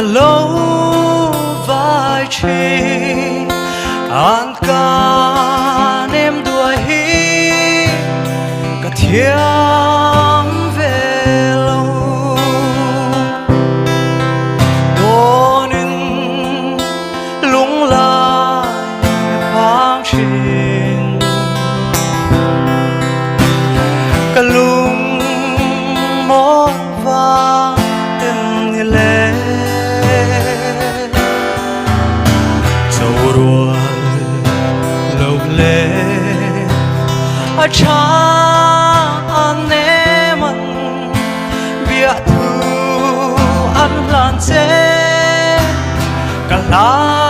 lâu vai chi an ca em đuổi hi cả thiam về lâu đôi nên lung lại hoang trình cả lung một vang từng như lệ dầu đùa lâu lệ ở cha anh em anh biết thu anh lan chế cả lá